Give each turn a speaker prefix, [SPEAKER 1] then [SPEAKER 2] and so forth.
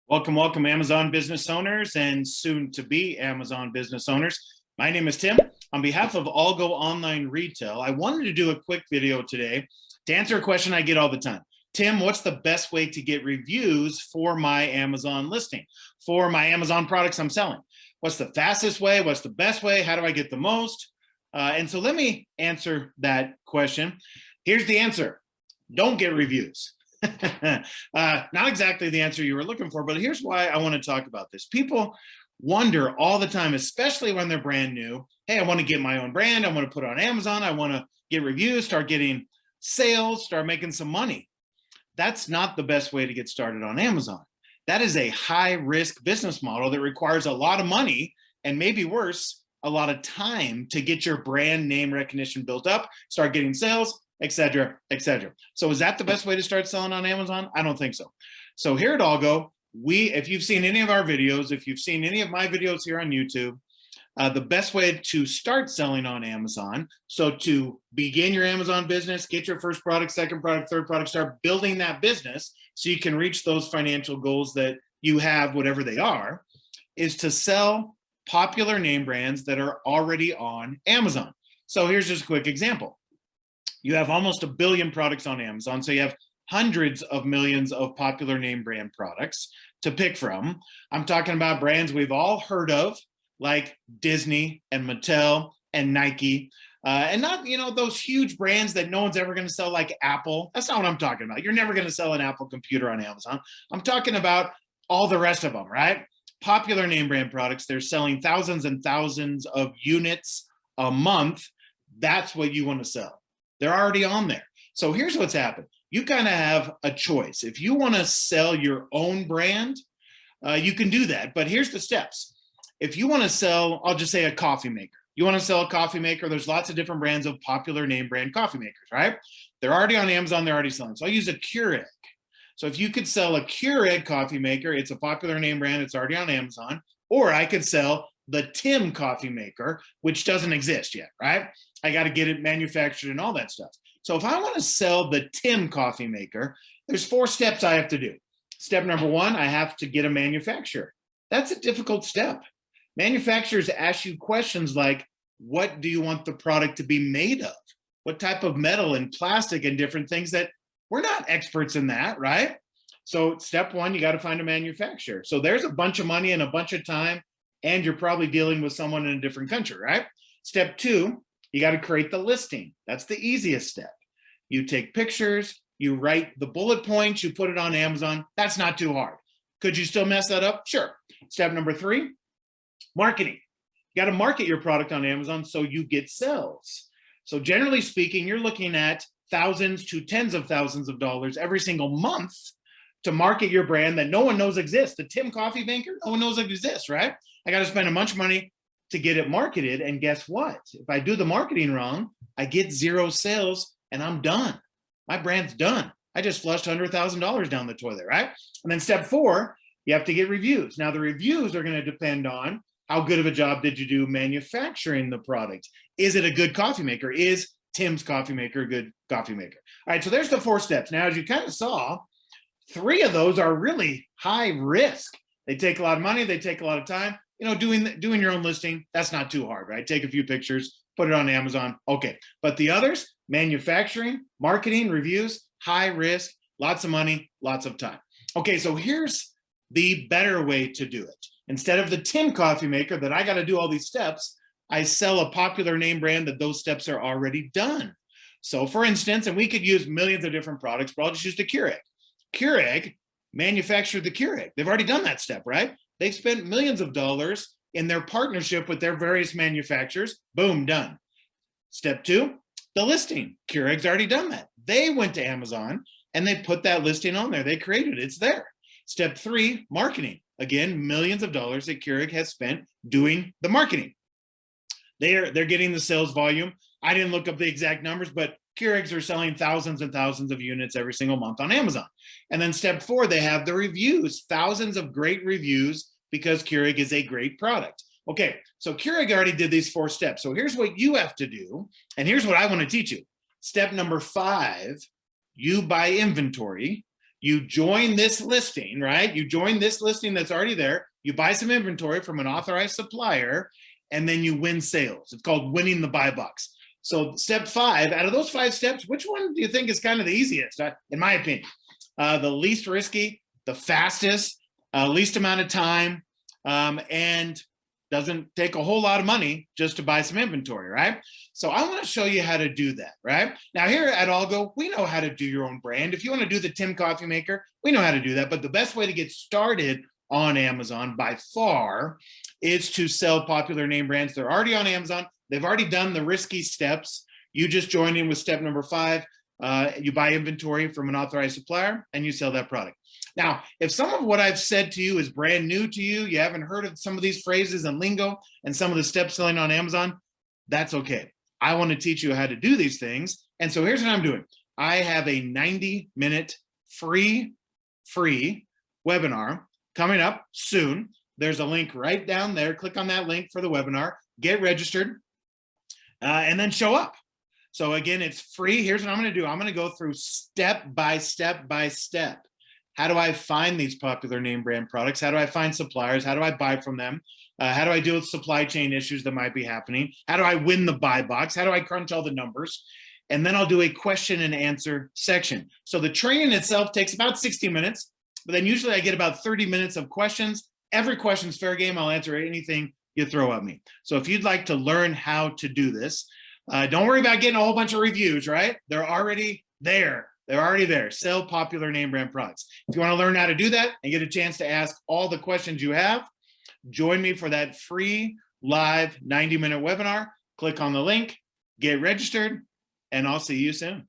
[SPEAKER 1] Welcome, welcome, Amazon business owners and soon to be Amazon business owners. My name is Tim. On behalf of ALGO Online Retail, I wanted to do a quick video today to answer a question I get all the time. Tim, what's the best way to get reviews for my Amazon listing, for my Amazon products I'm selling? What's the fastest way? What's the best way? How do I get the most? And so let me answer that question. Here's the answer. Don't get reviews. Not exactly the answer you were looking for, but here's why I want to talk about this. People wonder all the time, especially when they're brand new. Hey, I want to get my own brand. I want to put it on Amazon. I want to get reviews, start getting sales, start making some money. That's not the best way to get started on Amazon. That is a high risk business model that requires a lot of money and maybe worse, a lot of time to get your brand name recognition built up, start getting sales, etc., etc. So is that the best way to start selling on Amazon? I don't think so. So here at ALGO, if you've seen any of our videos, if you've seen any of my videos here on YouTube, the best way to start selling on Amazon, so to begin your Amazon business, get your first product, second product, third product, start building that business so you can reach those financial goals that you have, whatever they are, is to sell popular name brands that are already on Amazon. So here's just a quick example. You have almost 1 billion products on Amazon, so you have hundreds of millions of popular name brand products to pick from. I'm talking about brands we've all heard of, like Disney and Mattel and Nike, and not, those huge brands that no one's ever going to sell, like Apple. That's not what I'm talking about. You're never going to sell an Apple computer on Amazon. I'm talking about all the rest of them, right? Popular name brand products, they're selling thousands and thousands of units a month. That's what you want to sell. They're already on there. So here's what's happened. You kind of have a choice. If you want to sell your own brand, you can do that. But here's the steps. If you want to sell, I'll just say a coffee maker. You want to sell a coffee maker, there's lots of different brands of popular name brand coffee makers, right? They're already on Amazon, they're already selling. So I'll use a Keurig. So if you could sell a Keurig coffee maker, it's a popular name brand, it's already on Amazon. Or I could sell the Tim coffee maker, which doesn't exist yet, right? I got to get it manufactured and all that stuff. So if I want to sell the Tim coffee maker, there's 4 steps I have to do. Step number 1, I have to get a manufacturer. That's a difficult step. Manufacturers ask you questions like, what do you want the product to be made of? What type of metal and plastic and different things that we're not experts in that, right? So step 1, you got to find a manufacturer. So there's a bunch of money and a bunch of time, and you're probably dealing with someone in a different country, right? Step 2, you got to create the listing. That's the easiest step. You take pictures, you write the bullet points, you put it on Amazon. That's not too hard. Could you still mess that up? Sure. Step number 3, marketing. You got to market your product on Amazon so you get sales. So generally speaking, you're looking at thousands to tens of thousands of dollars every single month to market your brand that no one knows exists. The Tim coffee maker, no one knows it exists, right? I got to spend a bunch of money to get it marketed. And guess what? If I do the marketing wrong, I get 0 sales and I'm done. My brand's done. I just flushed $100,000 down the toilet, right? And then step 4, you have to get reviews. Now the reviews are going to depend on how good of a job did you do manufacturing the product? Is it a good coffee maker? Is Tim's coffee maker a good coffee maker? All right, so there's the 4 steps. Now, as you kind of saw, 3 of those are really high risk. They take a lot of money. They take a lot of time. Doing your own listing, that's not too hard, right? Take a few pictures, put it on Amazon. Okay. But the others, manufacturing, marketing, reviews, high risk, lots of money, lots of time. Okay. So here's the better way to do it. Instead of the Tim coffee maker that I got to do all these steps, I sell a popular name brand that those steps are already done. So for instance, and we could use millions of different products, but I'll just use the Keurig. Keurig manufactured the Keurig. They've already done that step, right? They've spent millions of dollars in their partnership with their various manufacturers. Boom, done. Step 2, the listing. Keurig's already done that. They went to Amazon and they put that listing on there. They created it. It's there. Step 3, marketing. Again, millions of dollars that Keurig has spent doing the marketing. They're getting the sales volume. I didn't look up the exact numbers, but Keurigs are selling thousands and thousands of units every single month on Amazon. And then step 4, they have the reviews, thousands of great reviews because Keurig is a great product. Okay, so Keurig already did these 4 steps. So here's what you have to do. And here's what I want to teach you. Step number 5, you buy inventory You join this listing, right? You join this listing that's already there. You buy some inventory from an authorized supplier, and then you win sales. It's called winning the buy box. So step 5, out of those 5 steps, which one do you think is kind of the easiest, in my opinion? The least risky, the fastest, least amount of time, and doesn't take a whole lot of money just to buy some inventory, right? So I want to show you how to do that, right? Now here at ALGO, we know how to do your own brand. If you want to do the Tim Coffee Maker, we know how to do that. But the best way to get started on Amazon by far is to sell popular name brands. They're already on Amazon. They've already done the risky steps. You just join in with step number 5. You buy inventory from an authorized supplier and you sell that product. Now, if some of what I've said to you is brand new to you, you haven't heard of some of these phrases and lingo and some of the steps selling on Amazon, that's okay. I want to teach you how to do these things. And so here's what I'm doing. I have a 90-minute free webinar coming up soon. There's a link right down there. Click on that link for the webinar, get registered, and then show up. So again, it's free. Here's what I'm going to do. I'm going to go through step by step by step. How do I find these popular name brand products? How do I find suppliers? How do I buy from them? How do I deal with supply chain issues that might be happening? How do I win the buy box? How do I crunch all the numbers? And then I'll do a question and answer section. So the training itself takes about 60 minutes, but then usually I get about 30 minutes of questions. Every question's fair game. I'll answer anything you throw at me. So if you'd like to learn how to do this, don't worry about getting a whole bunch of reviews, right? They're already there. They're already there. Sell popular name brand products. If you want to learn how to do that and get a chance to ask all the questions you have, join me for that free live 90-minute webinar. Click on the link, get registered, and I'll see you soon.